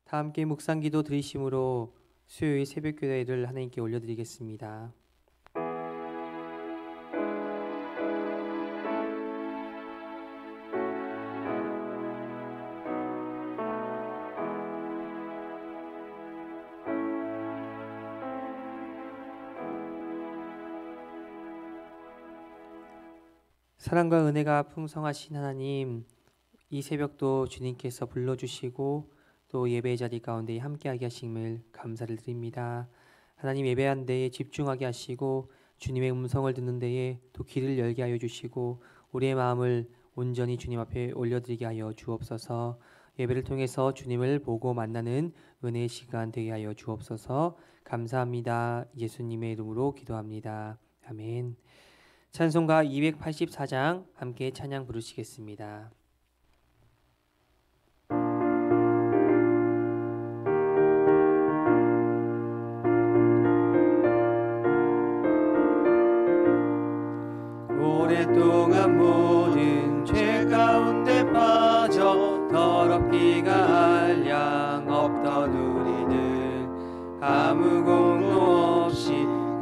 다 함께 묵상기도 드리심으로 수요일 새벽기도를 하나님께 올려드리겠습니다. 사랑과 은혜가 풍성하신 하나님, 이 새벽도 주님께서 불러주시고 또 예배의 자리 가운데 함께하게 하심을 감사를 드립니다. 하나님, 예배한 데에 집중하게 하시고 주님의 음성을 듣는 데에 또 귀를 열게 하여 주시고 우리의 마음을 온전히 주님 앞에 올려드리게 하여 주옵소서. 예배를 통해서 주님을 보고 만나는 은혜의 시간 되게 하여 주옵소서. 감사합니다. 예수님의 이름으로 기도합니다. 아멘. 찬송가 284장 함께 찬양 부르시겠습니다. 오랫동안 모든 죄 가운데 빠져 더럽기가 한량 없던 우리는 아무 공로 없이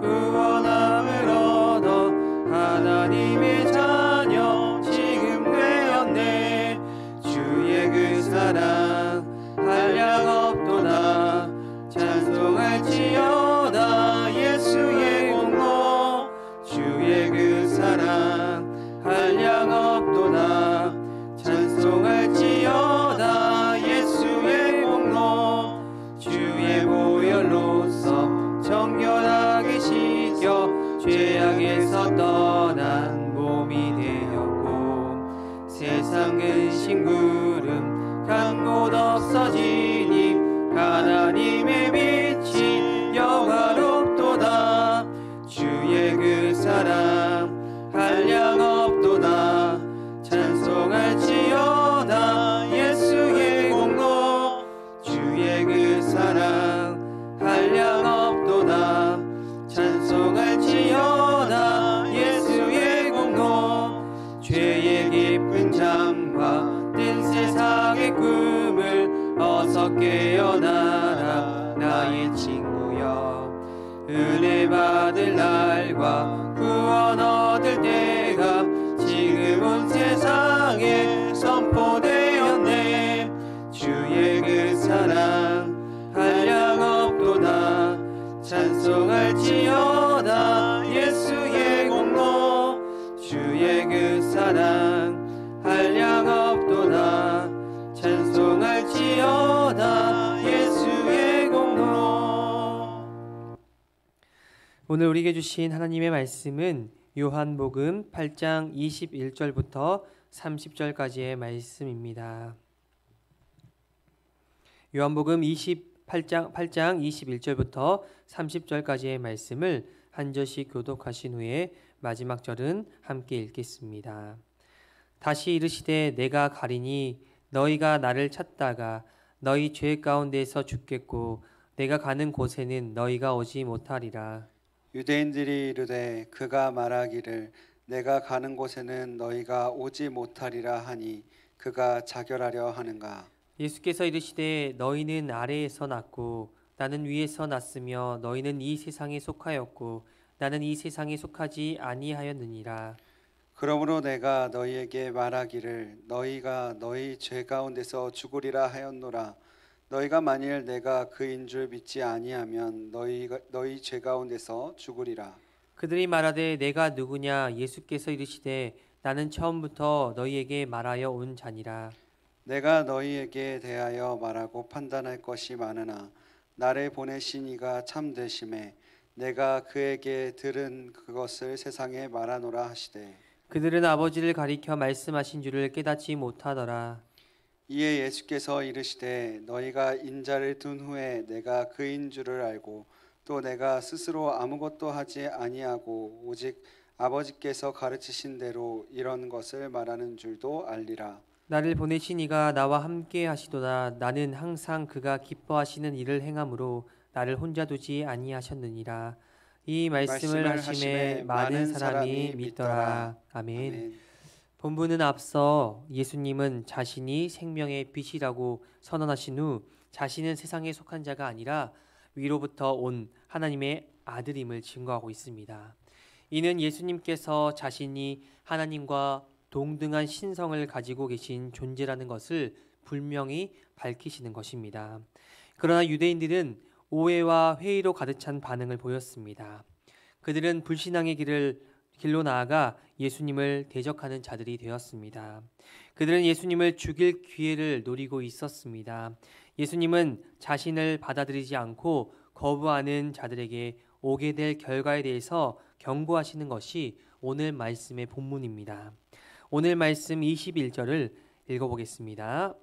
구원함을 얻어 하나님의 자녀 지금 되었네. 주의 그 사랑 한량 없도다. 찬송할지어다. 예수의 공로 주의 그 사랑 한량 없도다. 찬송할지어다. 예수의 공로 주의 보혈로서 정결하게 씻겨 죄악에서 떠난 몸이 되었고 세상 근심 구름 간 곳 없어지니 하나님의 빛이 영화롭도다. 주의 그 사랑 한량 없도다. 찬송할지어다. 예수의 공로 주의 그 사랑 한량 없도다. 찬송할지어다. 예수의 공로 죄의 깊은 잠과 뜬 세상의 꿈을 어서 깨어나라. 나의 친구여, 은혜 받을 날과 구원 얻을 때가 지금 온 세상에 선포되었네. 주의 그 사랑 한량 없도다. 찬송할지어다. 예수의 공로 주의 그 사랑 한량 없도다. 찬송할지어다. 예수의 공로. 오늘 우리에게 주신 하나님의 말씀은 요한복음 8장 21절부터 30절까지의 말씀입니다. 요한복음 8장 21절부터 30절까지의 말씀을 한 절씩 교독하신 후에 마지막 절은 함께 읽겠습니다. 다시 이르시되 내가 가리니 너희가 나를 찾다가 너희 죄 가운데서 죽겠고 내가 가는 곳에는 너희가 오지 못하리라. 유대인들이 이르되 그가 말하기를 내가 가는 곳에는 너희가 오지 못하리라 하니 그가 자결하려 하는가. 예수께서 이르시되 너희는 아래에서 났고 나는 위에서 났으며 너희는 이 세상에 속하였고 나는 이 세상에 속하지 아니하였느니라. 그러므로 내가 너희에게 말하기를 너희가 너희 죄 가운데서 죽으리라 하였노라. 너희가 만일 내가 그인 줄 믿지 아니하면 너희 죄 가운데서 죽으리라. 그들이 말하되 내가 누구냐. 예수께서 이르시되 나는 처음부터 너희에게 말하여 온 자니라. 내가 너희에게 대하여 말하고 판단할 것이 많으나 나를 보내신 이가 참되심에 내가 그에게 들은 그것을 세상에 말하노라 하시되 그들은 아버지를 가리켜 말씀하신 줄을 깨닫지 못하더라. 이에 예수께서 이르시되 너희가 인자를 둔 후에 내가 그인 줄을 알고 또 내가 스스로 아무것도 하지 아니하고 오직 아버지께서 가르치신 대로 이런 것을 말하는 줄도 알리라. 나를 보내신 이가 나와 함께 하시도다. 나는 항상 그가 기뻐하시는 일을 행함으로 나를 혼자 두지 아니하셨느니라. 이 말씀을 하심에 많은 사람이 믿더라. 아멘. 본문은 앞서 예수님은 자신이 생명의 빛이라고 선언하신 후 자신은 세상에 속한 자가 아니라 위로부터 온 하나님의 아들임을 증거하고 있습니다. 이는 예수님께서 자신이 하나님과 동등한 신성을 가지고 계신 존재라는 것을 분명히 밝히시는 것입니다. 그러나 유대인들은 오해와 회의로 가득 찬 반응을 보였습니다. 그들은 불신앙의 길로 나아가 예수님을 대적하는 자들이 되었습니다. 그들은 예수님을 죽일 기회를 노리고 있었습니다. 예수님은 자신을 받아들이지 않고 거부하는 자들에게 오게 될 결과에 대해서 경고하시는 것이 오늘 말씀의 본문입니다. 오늘 말씀 21절을 읽어보겠습니다.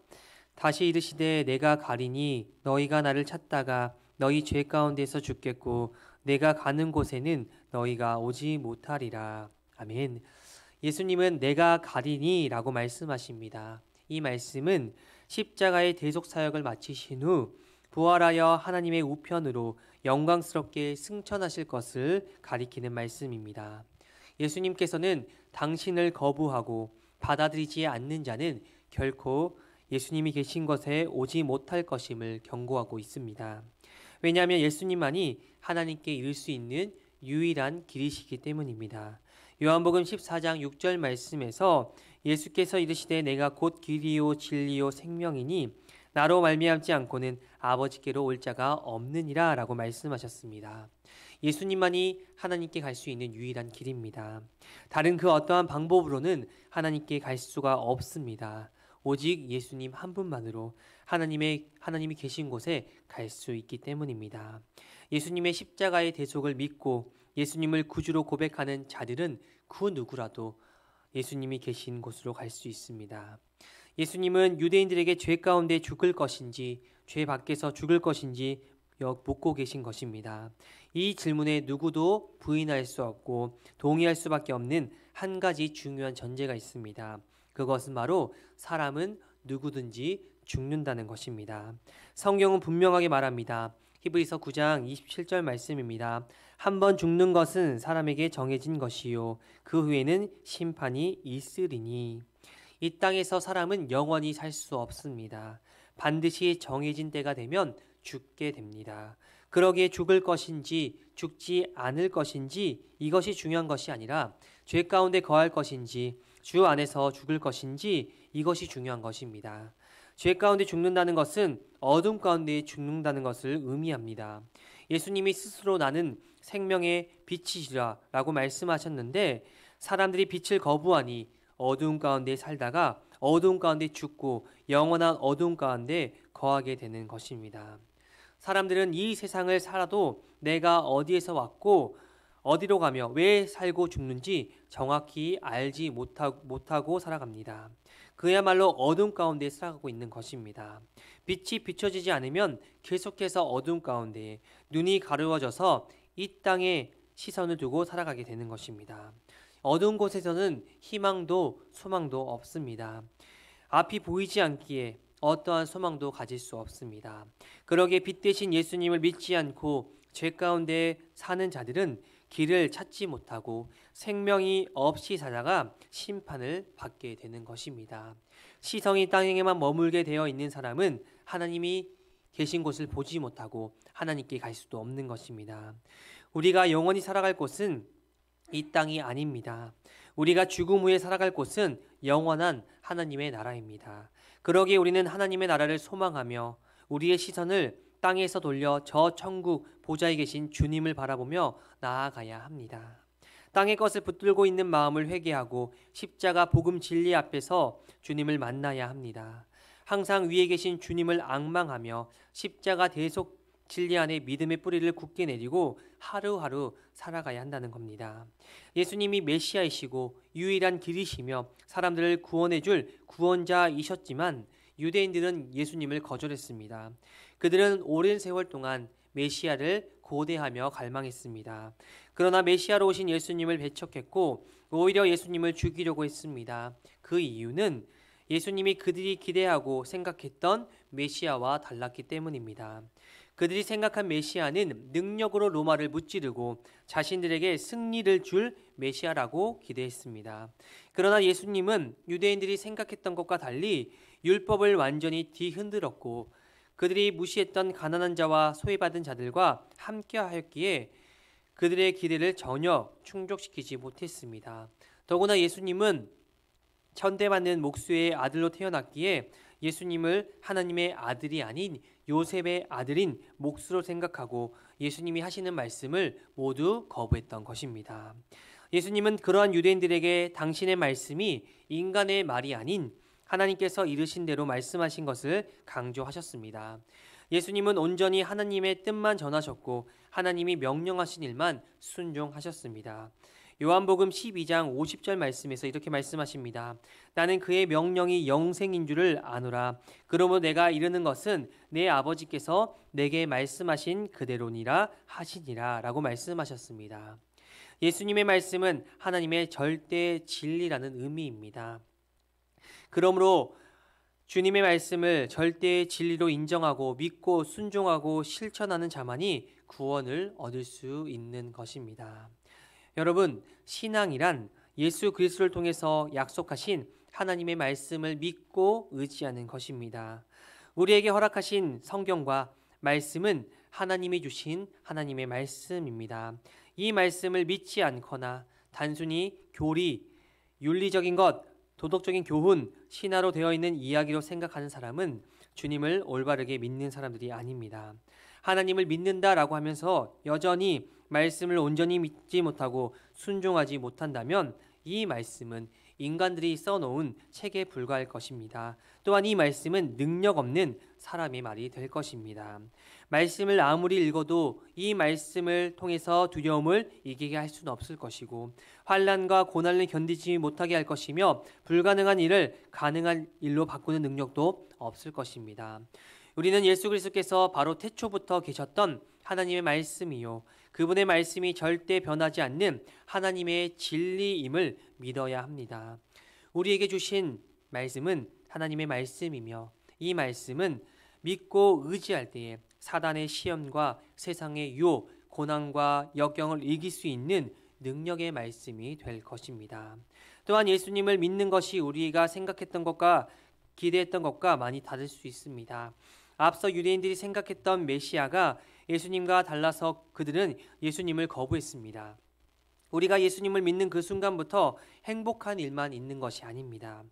다시 이르시되 내가 가리니 너희가 나를 찾다가 너희 죄 가운데서 죽겠고 내가 가는 곳에는 너희가 오지 못하리라. 아멘. 예수님은 내가 가리니 라고 말씀하십니다. 이 말씀은 십자가의 대속 사역을 마치신 후 부활하여 하나님의 우편으로 영광스럽게 승천하실 것을 가리키는 말씀입니다. 예수님께서는 당신을 거부하고 받아들이지 않는 자는 결코 예수님이 계신 곳에 오지 못할 것임을 경고하고 있습니다. 왜냐하면 예수님만이 하나님께 이를 수 있는 유일한 길이시기 때문입니다. 요한복음 14장 6절 말씀에서 예수께서 이르시되 내가 곧 길이요 진리요 생명이니 나로 말미암지 않고는 아버지께로 올 자가 없느니라 라고 말씀하셨습니다. 예수님만이 하나님께 갈 수 있는 유일한 길입니다. 다른 그 어떠한 방법으로는 하나님께 갈 수가 없습니다. 오직 예수님 한 분만으로 하나님이 계신 곳에 갈 수 있기 때문입니다. 예수님의 십자가의 대속을 믿고 예수님을 구주로 고백하는 자들은 그 누구라도 예수님이 계신 곳으로 갈 수 있습니다. 예수님은 유대인들에게 죄 가운데 죽을 것인지 죄 밖에서 죽을 것인지 묻고 계신 것입니다. 이 질문에 누구도 부인할 수 없고 동의할 수밖에 없는 한 가지 중요한 전제가 있습니다. 그것은 바로 사람은 누구든지 죽는다는 것입니다. 성경은 분명하게 말합니다. 히브리서 9장 27절 말씀입니다. 한 번 죽는 것은 사람에게 정해진 것이요 그 후에는 심판이 있으리니. 이 땅에서 사람은 영원히 살 수 없습니다. 반드시 정해진 때가 되면 죽게 됩니다. 그러기에 죽을 것인지 죽지 않을 것인지 이것이 중요한 것이 아니라 죄 가운데 거할 것인지 주 안에서 죽을 것인지 이것이 중요한 것입니다. 죄 가운데 죽는다는 것은 어둠 가운데 죽는다는 것을 의미합니다. 예수님이 스스로 나는 생명의 빛이시라 라고 말씀하셨는데 사람들이 빛을 거부하니 어두운 가운데 살다가 어두운 가운데 죽고 영원한 어두운 가운데 거하게 되는 것입니다. 사람들은 이 세상을 살아도 내가 어디에서 왔고 어디로 가며 왜 살고 죽는지 정확히 알지 못하고 살아갑니다. 그야말로 어둠 가운데 살아가고 있는 것입니다. 빛이 비춰지지 않으면 계속해서 어둠 가운데 눈이 가려워져서 이 땅에 시선을 두고 살아가게 되는 것입니다. 어두운 곳에서는 희망도 소망도 없습니다. 앞이 보이지 않기에 어떠한 소망도 가질 수 없습니다. 그러기에 빛 대신 예수님을 믿지 않고 죄 가운데 사는 자들은 길을 찾지 못하고 생명이 없이 살다가 심판을 받게 되는 것입니다. 시선이 땅에만 머물게 되어 있는 사람은 하나님이 계신 곳을 보지 못하고 하나님께 갈 수도 없는 것입니다. 우리가 영원히 살아갈 곳은 이 땅이 아닙니다. 우리가 죽음 후에 살아갈 곳은 영원한 하나님의 나라입니다. 그러기에 우리는 하나님의 나라를 소망하며 우리의 시선을 땅에서 돌려 저 천국 보좌에 계신 주님을 바라보며 나아가야 합니다. 땅의 것을 붙들고 있는 마음을 회개하고 십자가 복음 진리 앞에서 주님을 만나야 합니다. 항상 위에 계신 주님을 앙망하며 십자가 대속 진리 안에 믿음의 뿌리를 굳게 내리고 하루하루 살아가야 한다는 겁니다. 예수님이 메시아이시고 유일한 길이시며 사람들을 구원해 줄 구원자이셨지만 유대인들은 예수님을 거절했습니다. 그들은 오랜 세월 동안 메시아를 고대하며 갈망했습니다. 그러나 메시아로 오신 예수님을 배척했고 오히려 예수님을 죽이려고 했습니다. 그 이유는 예수님이 그들이 기대하고 생각했던 메시아와 달랐기 때문입니다. 그들이 생각한 메시아는 능력으로 로마를 무찌르고 자신들에게 승리를 줄 메시아라고 기대했습니다. 그러나 예수님은 유대인들이 생각했던 것과 달리 율법을 완전히 뒤흔들었고 그들이 무시했던 가난한 자와 소외받은 자들과 함께하였기에 그들의 기대를 전혀 충족시키지 못했습니다. 더구나 예수님은 천대받는 목수의 아들로 태어났기에 예수님을 하나님의 아들이 아닌 요셉의 아들인 목수로 생각하고 예수님이 하시는 말씀을 모두 거부했던 것입니다. 예수님은 그러한 유대인들에게 당신의 말씀이 인간의 말이 아닌 하나님께서 이르신 대로 말씀하신 것을 강조하셨습니다. 예수님은 온전히 하나님의 뜻만 전하셨고 하나님이 명령하신 일만 순종하셨습니다. 요한복음 12장 50절 말씀에서 이렇게 말씀하십니다. 나는 그의 명령이 영생인 줄을 아노라. 그러므로 내가 이르는 것은 내 아버지께서 내게 말씀하신 그대로니라 하시니라 라고 말씀하셨습니다. 예수님의 말씀은 하나님의 절대 진리라는 의미입니다. 그러므로 주님의 말씀을 절대의 진리로 인정하고 믿고 순종하고 실천하는 자만이 구원을 얻을 수 있는 것입니다. 여러분, 신앙이란 예수 그리스도를 통해서 약속하신 하나님의 말씀을 믿고 의지하는 것입니다. 우리에게 허락하신 성경과 말씀은 하나님이 주신 하나님의 말씀입니다. 이 말씀을 믿지 않거나 단순히 교리, 윤리적인 것, 도덕적인 교훈, 신화로 되어 있는 이야기로 생각하는 사람은 주님을 올바르게 믿는 사람들이 아닙니다. 하나님을 믿는다라고 하면서 여전히 말씀을 온전히 믿지 못하고 순종하지 못한다면 이 말씀은 인간들이 써놓은 책에 불과할 것입니다. 또한 이 말씀은 능력 없는 사람의 말이 될 것입니다. 말씀을 아무리 읽어도 이 말씀을 통해서 두려움을 이기게 할 수는 없을 것이고 환난과 고난을 견디지 못하게 할 것이며 불가능한 일을 가능한 일로 바꾸는 능력도 없을 것입니다. 우리는 예수 그리스도께서 바로 태초부터 계셨던 하나님의 말씀이요 그분의 말씀이 절대 변하지 않는 하나님의 진리임을 믿어야 합니다. 우리에게 주신 말씀은 하나님의 말씀이며 이 말씀은 믿고 의지할 때에 사단의 시험과 세상의 유혹, 고난과 역경을 이길 수 있는 능력의 말씀이 될 것입니다. 또한 예수님을 믿는 것이 우리가 생각했던 것과 기대했던 것과 많이 다를 수 있습니다. 앞서 유대인들이 생각했던 메시아가 예수님과 달라서 그들은 예수님을 거부했습니다. 우리가 예수님을 믿는 그 순간부터 행복한 일만 있는 것이 아닙니다.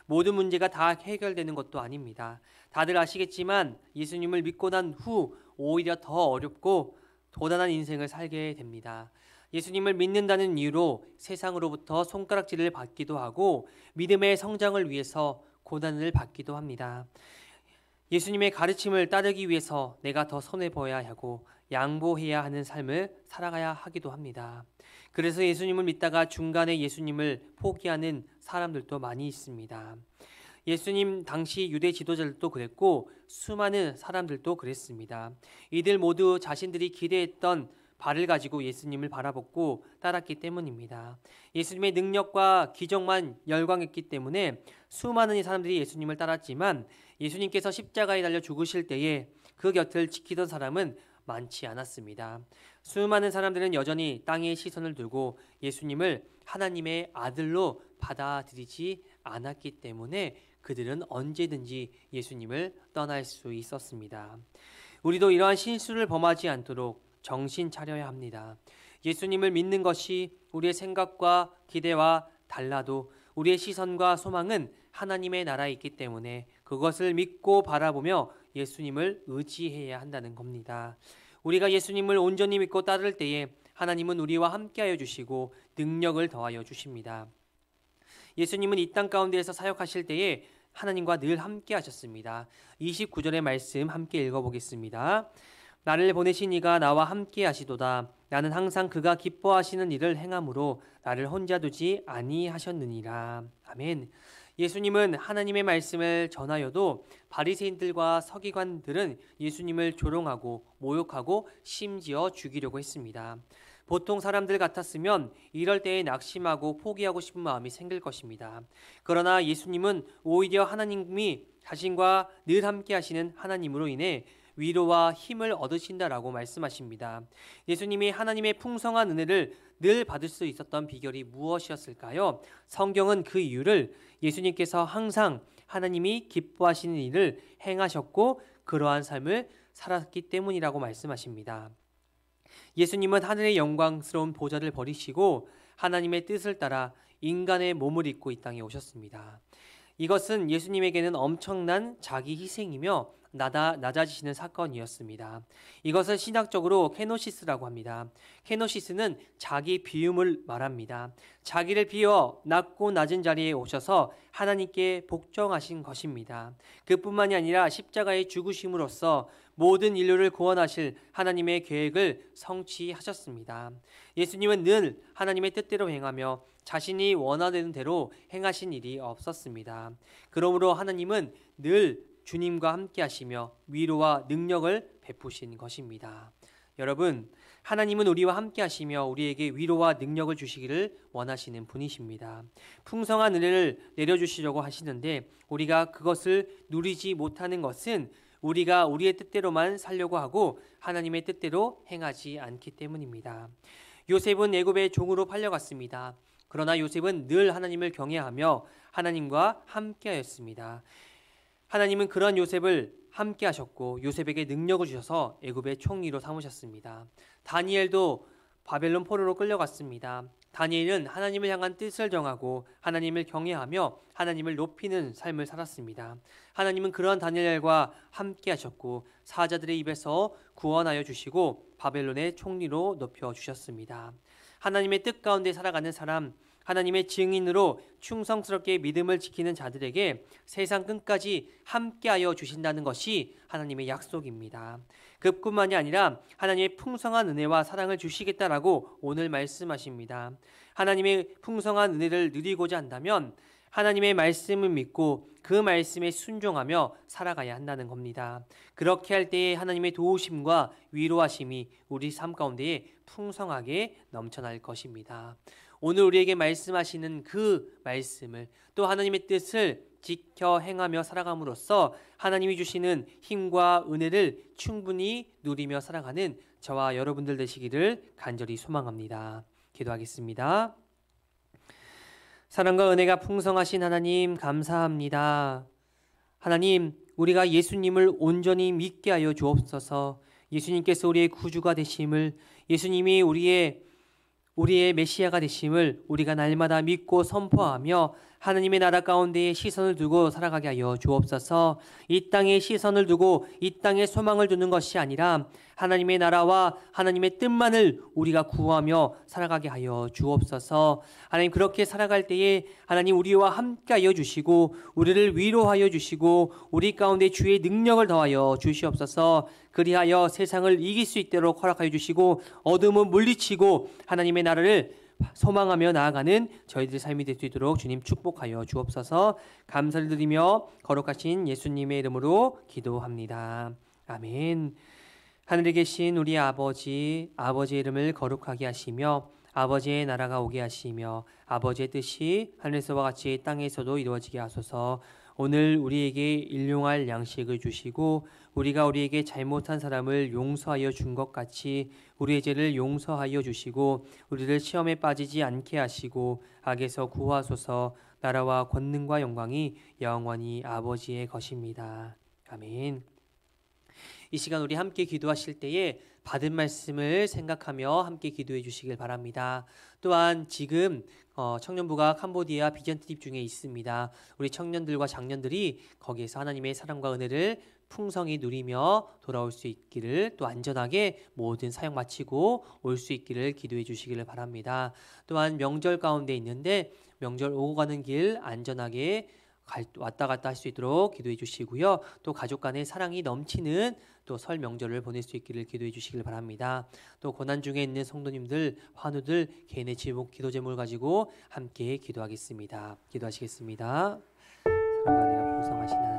모든 문제가 다 해결되는 것도 아닙니다. 다들 아시겠지만 예수님을 믿고 난 후 오히려 더 어렵고 고단한 인생을 살게 됩니다. 예수님을 믿는다는 이유로 세상으로부터 손가락질을 받기도 하고 믿음의 성장을 위해서 고난을 받기도 합니다. 예수님의 가르침을 따르기 위해서 내가 더 손해보아야 하고 양보해야 하는 삶을 살아가야 하기도 합니다. 그래서 예수님을 믿다가 중간에 예수님을 포기하는 사람들도 많이 있습니다. 예수님 당시 유대 지도자들도 그랬고 수많은 사람들도 그랬습니다. 이들 모두 자신들이 기대했던 바를 가지고 예수님을 바라보고 따랐기 때문입니다. 예수님의 능력과 기적만 열광했기 때문에 수많은 사람들이 예수님을 따랐지만 예수님께서 십자가에 달려 죽으실 때에 그 곁을 지키던 사람은 많지 않았습니다. 수많은 사람들은 여전히 땅에 시선을 두고 예수님을 하나님의 아들로 받아들이지 않았기 때문에 그들은 언제든지 예수님을 떠날 수 있었습니다. 우리도 이러한 실수를 범하지 않도록 정신 차려야 합니다. 예수님을 믿는 것이 우리의 생각과 기대와 달라도 우리의 시선과 소망은 하나님의 나라에 있기 때문에 그것을 믿고 바라보며 예수님을 의지해야 한다는 겁니다. 우리가 예수님을 온전히 믿고 따를 때에 하나님은 우리와 함께하여 주시고 능력을 더하여 주십니다. 예수님은 이 땅 가운데에서 사역하실 때에 하나님과 늘 함께 하셨습니다. 29절의 말씀 함께 읽어보겠습니다. 나를 보내신 이가 나와 함께 하시도다. 나는 항상 그가 기뻐하시는 일을 행함으로 나를 혼자 두지 아니하셨느니라. 아멘. 예수님은 하나님의 말씀을 전하여도 바리새인들과 서기관들은 예수님을 조롱하고 모욕하고 심지어 죽이려고 했습니다. 보통 사람들 같았으면 이럴 때에 낙심하고 포기하고 싶은 마음이 생길 것입니다. 그러나 예수님은 오히려 하나님이 자신과 늘 함께 하시는 하나님으로 인해 위로와 힘을 얻으신다라고 말씀하십니다. 예수님이 하나님의 풍성한 은혜를 늘 받을 수 있었던 비결이 무엇이었을까요? 성경은 그 이유를 예수님께서 항상 하나님이 기뻐하시는 일을 행하셨고 그러한 삶을 살았기 때문이라고 말씀하십니다. 예수님은 하늘의 영광스러운 보좌를 버리시고 하나님의 뜻을 따라 인간의 몸을 입고 이 땅에 오셨습니다. 이것은 예수님에게는 엄청난 자기 희생이며 낮아지시는 사건이었습니다. 이것을 신학적으로 케노시스라고 합니다. 케노시스는 자기 비움을 말합니다. 자기를 비워 낮고 낮은 자리에 오셔서 하나님께 복종하신 것입니다. 그뿐만이 아니라 십자가의 죽으심으로써 모든 인류를 구원하실 하나님의 계획을 성취하셨습니다. 예수님은 늘 하나님의 뜻대로 행하며 자신이 원하는 대로 행하신 일이 없었습니다. 그러므로 하나님은 늘 주님과 함께 하시며 위로와 능력을 베푸신 것입니다. 여러분, 하나님은 우리와 함께 하시며 우리에게 위로와 능력을 주시기를 원하시는 분이십니다. 풍성한 은혜를 내려주시려고 하시는데 우리가 그것을 누리지 못하는 것은 우리가 우리의 뜻대로만 살려고 하고 하나님의 뜻대로 행하지 않기 때문입니다. 요셉은 애굽의 종으로 팔려갔습니다. 그러나 요셉은 늘 하나님을 경외하며 하나님과 함께하였습니다. 하나님은 그런 요셉을 함께 하셨고 요셉에게 능력을 주셔서 애굽의 총리로 삼으셨습니다. 다니엘도 바벨론 포로로 끌려갔습니다. 다니엘은 하나님을 향한 뜻을 정하고 하나님을 경외하며 하나님을 높이는 삶을 살았습니다. 하나님은 그러한 다니엘과 함께 하셨고 사자들의 입에서 구원하여 주시고 바벨론의 총리로 높여 주셨습니다. 하나님의 뜻 가운데 살아가는 사람, 하나님의 증인으로 충성스럽게 믿음을 지키는 자들에게 세상 끝까지 함께하여 주신다는 것이 하나님의 약속입니다. 그뿐만이 아니라 하나님의 풍성한 은혜와 사랑을 주시겠다라고 오늘 말씀하십니다. 하나님의 풍성한 은혜를 누리고자 한다면 하나님의 말씀을 믿고 그 말씀에 순종하며 살아가야 한다는 겁니다. 그렇게 할 때에 하나님의 도우심과 위로하심이 우리 삶 가운데에 풍성하게 넘쳐날 것입니다. 오늘 우리에게 말씀하시는 그 말씀을 또 하나님의 뜻을 지켜 행하며 살아감으로써 하나님이 주시는 힘과 은혜를 충분히 누리며 살아가는 저와 여러분들 되시기를 간절히 소망합니다. 기도하겠습니다. 사랑과 은혜가 풍성하신 하나님 감사합니다. 하나님, 우리가 예수님을 온전히 믿게 하여 주옵소서. 예수님께서 우리의 구주가 되심을, 예수님이 우리의 메시아가 되심을 우리가 날마다 믿고 선포하며 하나님의 나라 가운데에 시선을 두고 살아가게 하여 주옵소서. 이 땅에 시선을 두고 이 땅에 소망을 두는 것이 아니라 하나님의 나라와 하나님의 뜻만을 우리가 구하며 살아가게 하여 주옵소서. 하나님, 그렇게 살아갈 때에 하나님 우리와 함께 하여 주시고 우리를 위로하여 주시고 우리 가운데 주의 능력을 더하여 주시옵소서. 그리하여 세상을 이길 수 있도록 허락하여 주시고 어둠을 물리치고 하나님의 나라를 소망하며 나아가는 저희들의 삶이 될 수 있도록 주님 축복하여 주옵소서. 감사를 드리며 거룩하신 예수님의 이름으로 기도합니다. 아멘. 하늘에 계신 우리 아버지의 이름을 거룩하게 하시며 아버지의 나라가 오게 하시며 아버지의 뜻이 하늘에서와 같이 땅에서도 이루어지게 하소서. 오늘 우리에게 일용할 양식을 주시고 우리가 우리에게 잘못한 사람을 용서하여 준 것 같이 우리의 죄를 용서하여 주시고 우리를 시험에 빠지지 않게 하시고 악에서 구하소서. 나라와 권능과 영광이 영원히 아버지의 것입니다. 아멘. 이 시간 우리 함께 기도하실 때에 받은 말씀을 생각하며 함께 기도해 주시길 바랍니다. 또한 지금 청년부가 캄보디아 비전 트립 중에 있습니다. 우리 청년들과 장년들이 거기에서 하나님의 사랑과 은혜를 풍성히 누리며 돌아올 수 있기를, 또 안전하게 모든 사역 마치고 올 수 있기를 기도해 주시기를 바랍니다. 또한 명절 가운데 있는데 명절 오고 가는 길 안전하게 왔다 갔다 할 수 있도록 기도해 주시고요. 또 가족 간의 사랑이 넘치는 또 설 명절을 보낼 수 있기를 기도해 주시길 바랍니다. 또 고난 중에 있는 성도님들, 환우들 개인의 기도 제목을 가지고 함께 기도하겠습니다. 기도하시겠습니다. 사랑과 은혜가 풍성하신 하나님,